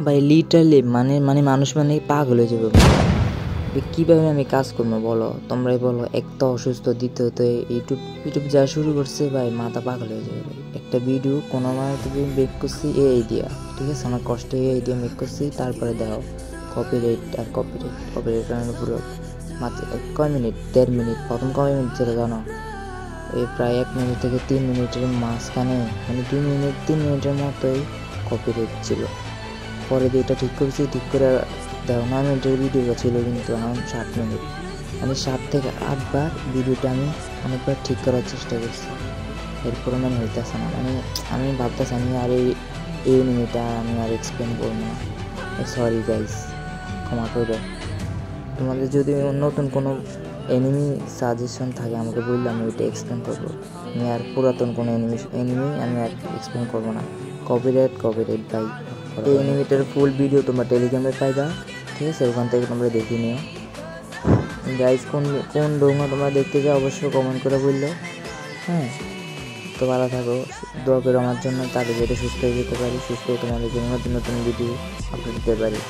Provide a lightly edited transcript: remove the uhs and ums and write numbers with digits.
ভাই লিটারালি মানে মানুষ মানে পাগল হয়ে যাবে। কীভাবে আমি কাজ করবো বলো, তোমরাই বলো। এক তো অসুস্থ, দ্বিতীয়ত ইউটিউব যা শুরু করছে ভাই, মাথা পাগল হয়ে যাবে ভাই। একটা ভিডিও কোনো মানে তুমি মেক করছি এই দিয়া, ঠিক আছে, আমার কষ্টে এই দিয়ে মেক করছি, তারপরে দেখো কপিরাইট পুরো মাত্র কয় মিনিট, 1.5 মিনিট। প্রথম কয় মিনিট ছিল জানো? এই প্রায় 1 মিনিট থেকে 3 মিনিটের মাঝখানে, মানে 2 মিনিট 3 মিনিটের মতোই কপিরাইট ছিল। পরে এটা ঠিক করেছি, ঠিক করে দেখো 9 মিনিটের ভিডিওটা ছিল, কিন্তু এখন 7 মিনিট। আমি 7 থেকে 8 বার ভিডিওটা আমি অনেকবার ঠিক করার চেষ্টা করছি, এরপরে মানে হইতেছে না। মানে আমি ভাবতেছি আমি আর এই এনিমিটা আমি আর এক্সপ্লেন করবো না। সরি গাইস, ক্ষমা করে। তোমাদের যদি নতুন কোনো এনিমি সাজেশন থাকে আমাকে বললে আমি ওইটা এক্সপ্লেন করবো। আমি আর পুরাতন কোনো এনিমি আমি আর এক্সপ্লেন করবো না। কপিরাইট ভাই। এই এনিমিটার ফুল ভিডিও তোমরা টেলিগ্রামে পাইবা, ঠিক আছে? ওখান থেকে তোমরা দেখে নিও। গাইজ কোন ডোমা তোমরা দেখতে চাও অবশ্যই কমেন্ট করে বললো। হ্যাঁ, তো ভালো থাকো, দোয়া করো আমার জন্য, তাদের যাতে সুস্থ হয়ে যেতে পারি, সুস্থ হয়ে তোমাদের জন্য নতুন নতুন ভিডিও আপলোড দিতে পারি।